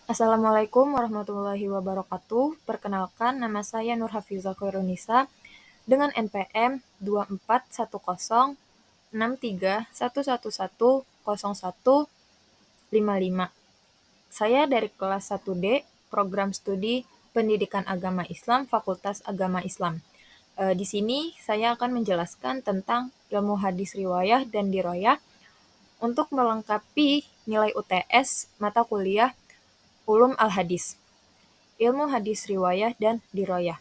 Assalamualaikum warahmatullahi wabarakatuh. Perkenalkan, nama saya Nur Hafizah Khairunisa dengan NPM 24106311100155. Saya dari kelas 1D, Program Studi Pendidikan Agama Islam, Fakultas Agama Islam. Di sini saya akan menjelaskan tentang ilmu hadis riwayah dan diroyah untuk melengkapi nilai UTS mata kuliah Ulum Al-Hadis. Ilmu hadis riwayah dan diroyah.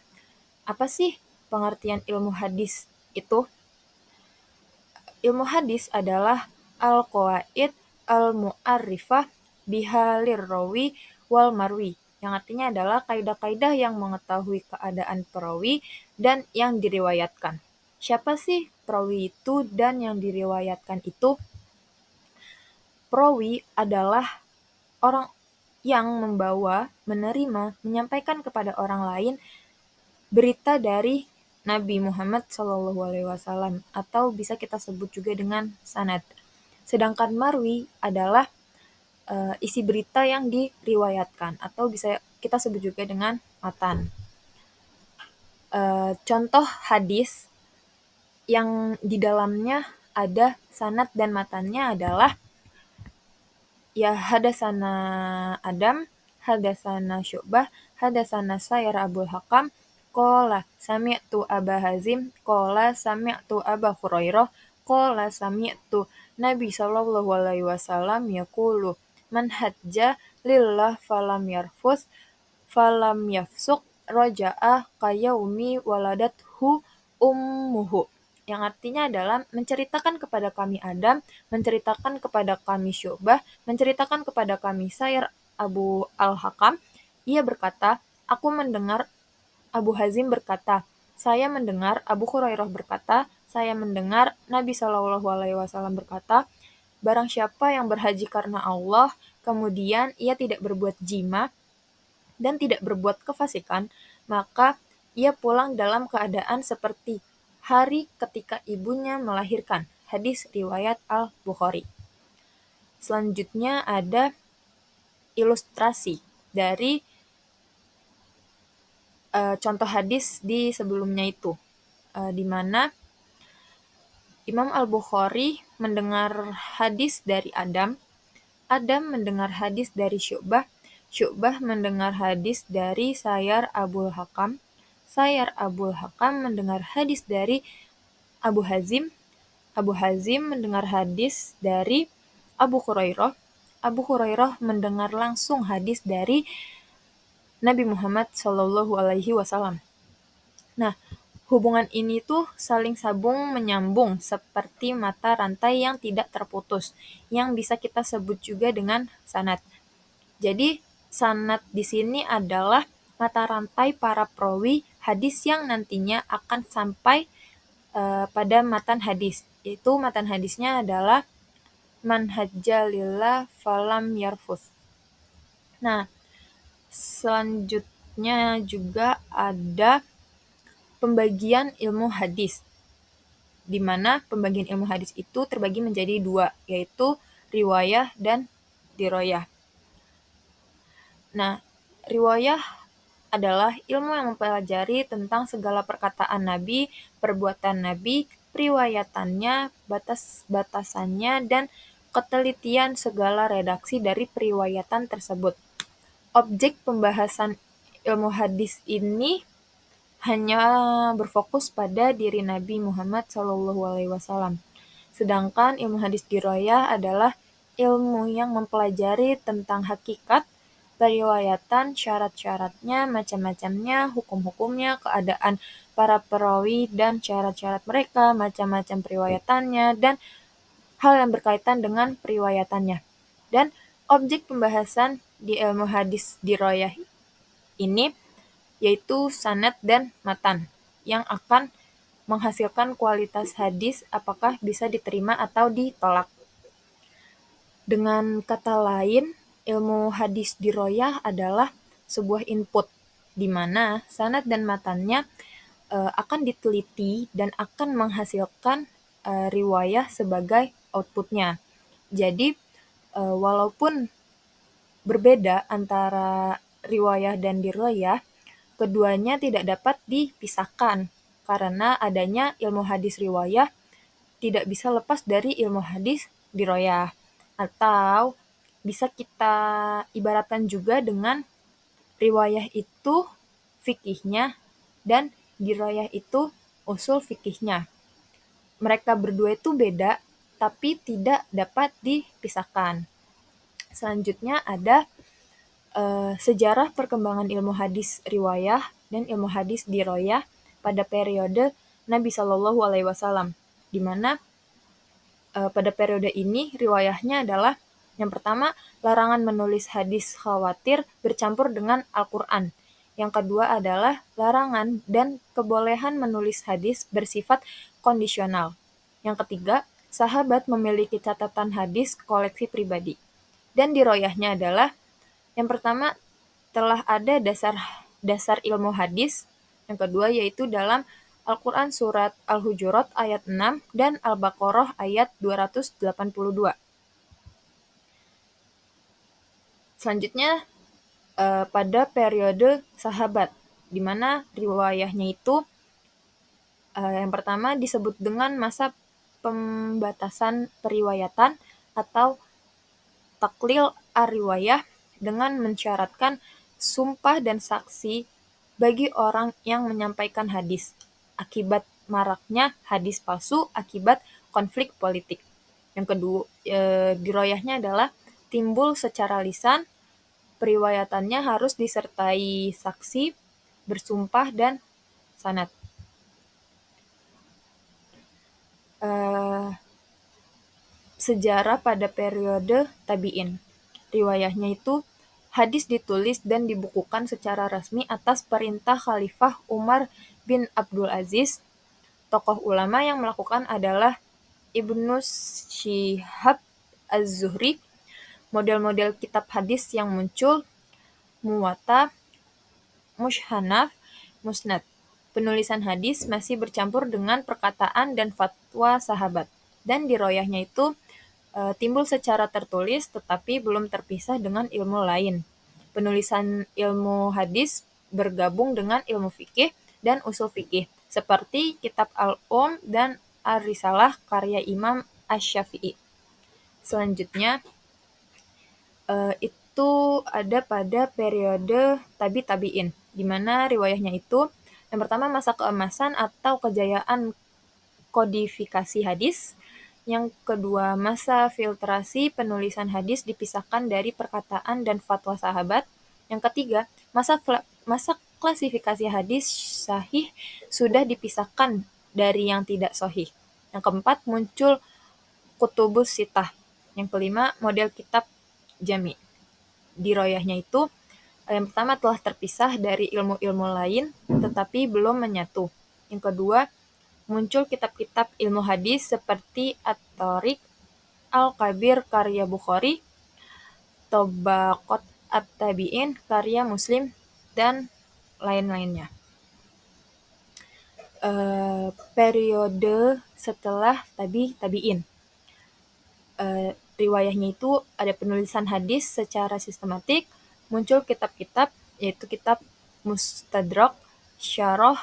Apa sih pengertian ilmu hadis itu? Ilmu hadis adalah al-qawaid al-mu'arrifah bihalir rawi wal marwi, yang artinya adalah kaidah-kaidah yang mengetahui keadaan perawi dan yang diriwayatkan. Siapa sih perawi itu dan yang diriwayatkan itu? Perawi adalah orang yang membawa, menerima, menyampaikan kepada orang lain berita dari Nabi Muhammad SAW atau bisa kita sebut juga dengan sanad. Sedangkan marwi adalah isi berita yang diriwayatkan atau bisa kita sebut juga dengan matan. Contoh hadis yang di dalamnya ada sanad dan matannya adalah ya hadasana Adam, hadasana Syu'bah, hadasana Sayyar Abul Hakam, qala sami'tu Aba Hazim, qala sami'tu Aba Hurairah, qala sami'tu Nabi sallallahu alaihi wasallam yaqulu man hajja lillah falam yarfus falam yafsuq raja'ah kayaumi waladathu ummuhu, yang artinya adalah menceritakan kepada kami Adam, menceritakan kepada kami Syu'bah, menceritakan kepada kami Sayyar Abu Al-Hakam. Ia berkata, aku mendengar Abu Hazim berkata, saya mendengar Abu Hurairah berkata, saya mendengar Nabi Shallallahu Alaihi Wasallam berkata, barang siapa yang berhaji karena Allah, kemudian ia tidak berbuat jima dan tidak berbuat kefasikan, maka ia pulang dalam keadaan seperti hari ketika ibunya melahirkan. Hadis riwayat Al-Bukhari. Selanjutnya ada ilustrasi dari contoh hadis di sebelumnya itu, di mana Imam Al-Bukhari mendengar hadis dari Adam, Adam mendengar hadis dari Syu'bah, Syu'bah mendengar hadis dari Sayyar Abul Hakam, Sayyar Abul Hakam mendengar hadis dari Abu Hazim, Abu Hazim mendengar hadis dari Abu Hurairah, Abu Hurairah mendengar langsung hadis dari Nabi Muhammad Shallallahu Alaihi Wasallam. Nah, hubungan ini tuh saling sambung menyambung seperti mata rantai yang tidak terputus, yang bisa kita sebut juga dengan sanad. Jadi sanad di sini adalah mata rantai para perawi hadis yang nantinya akan sampai pada matan hadis. Itu matan hadisnya adalah man hajja lillah falam yarfus. Nah, selanjutnya juga ada pembagian ilmu hadis, di mana pembagian ilmu hadis itu terbagi menjadi dua, yaitu riwayah dan diroyah. Nah, riwayah adalah ilmu yang mempelajari tentang segala perkataan Nabi, perbuatan Nabi, periwayatannya, batas-batasannya, dan ketelitian segala redaksi dari periwayatan tersebut. Objek pembahasan ilmu hadis ini hanya berfokus pada diri Nabi Muhammad SAW. Sedangkan ilmu hadis diroyah adalah ilmu yang mempelajari tentang hakikat, periwayatan, syarat-syaratnya, macam-macamnya, hukum-hukumnya, keadaan para perawi dan syarat-syarat mereka, macam-macam periwayatannya, dan hal yang berkaitan dengan periwayatannya. Dan objek pembahasan di ilmu hadis diroyah ini yaitu sanad dan matan, yang akan menghasilkan kualitas hadis apakah bisa diterima atau ditolak. Dengan kata lain, ilmu hadis diroyah adalah sebuah input, di mana sanad dan matannya akan diteliti dan akan menghasilkan riwayah sebagai outputnya. Jadi, walaupun berbeda antara riwayah dan diroyah, keduanya tidak dapat dipisahkan karena adanya ilmu hadis riwayah tidak bisa lepas dari ilmu hadis diroyah. Atau bisa kita ibaratkan juga dengan riwayah itu fikihnya dan diroyah itu usul fikihnya. Mereka berdua itu beda, tapi tidak dapat dipisahkan. Selanjutnya ada sejarah perkembangan ilmu hadis riwayah dan ilmu hadis diroyah pada periode Nabi Shallallahu Alaihi Wasallam, di mana pada periode ini riwayahnya adalah yang pertama, larangan menulis hadis khawatir bercampur dengan Al-Quran. Yang kedua adalah larangan dan kebolehan menulis hadis bersifat kondisional. Yang ketiga, sahabat memiliki catatan hadis koleksi pribadi. Dan diroyahnya adalah yang pertama, telah ada dasar ilmu hadis. Yang kedua yaitu dalam Al-Quran Surat Al-Hujurat ayat 6 dan Al-Baqarah ayat 282. Selanjutnya pada periode sahabat, di mana riwayahnya itu yang pertama disebut dengan masa pembatasan periwayatan atau taklil ar-riwayah dengan mensyaratkan sumpah dan saksi bagi orang yang menyampaikan hadis akibat maraknya hadis palsu akibat konflik politik. Yang kedua, diroyahnya adalah timbul secara lisan, periwayatannya harus disertai saksi, bersumpah, dan sanad. Sejarah pada periode tabi'in. Riwayahnya itu hadis ditulis dan dibukukan secara resmi atas perintah Khalifah Umar bin Abdul Aziz. Tokoh ulama yang melakukan adalah Ibnu Syihab Az-Zuhri. Model-model kitab hadis yang muncul, Muwatta, Mushanaf, Musnad. Penulisan hadis masih bercampur dengan perkataan dan fatwa sahabat. Dan diroyahnya itu timbul secara tertulis tetapi belum terpisah dengan ilmu lain. Penulisan ilmu hadis bergabung dengan ilmu fikih dan usul fikih, seperti kitab dan Ar-Risalah karya Imam Asy-Syafi'i. Selanjutnya, itu ada pada periode tabi'in, di mana riwayahnya itu yang pertama masa keemasan atau kejayaan kodifikasi hadis, yang kedua masa filtrasi penulisan hadis dipisahkan dari perkataan dan fatwa sahabat, yang ketiga masa klasifikasi hadis sahih sudah dipisahkan dari yang tidak sahih, yang keempat muncul kutubus sitah, yang kelima model kitab jami. Diroyahnya itu yang pertama telah terpisah dari ilmu-ilmu lain tetapi belum menyatu. Yang kedua, muncul kitab-kitab ilmu hadis seperti At-Tariq, Al-Kabir karya Bukhari, Tobaqot At-Tabi'in karya Muslim, dan lain-lainnya. Periode setelah tabi'in. Riwayahnya itu ada penulisan hadis secara sistematik, muncul kitab-kitab yaitu kitab Mustadrak, Syarah,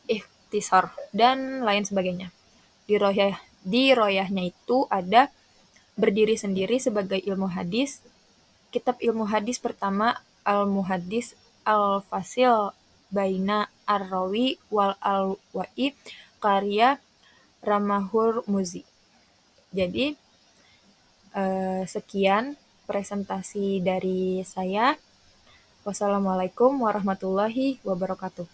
Ikhtisar, dan lain sebagainya. Diroyahnya itu ada berdiri sendiri sebagai ilmu hadis. Kitab ilmu hadis pertama Al-Muhaddis Al-Fasil Baina Ar-Rawi wal Al-Wa'i karya Ramahur Muzi. Jadi sekian presentasi dari saya. Wassalamualaikum warahmatullahi wabarakatuh.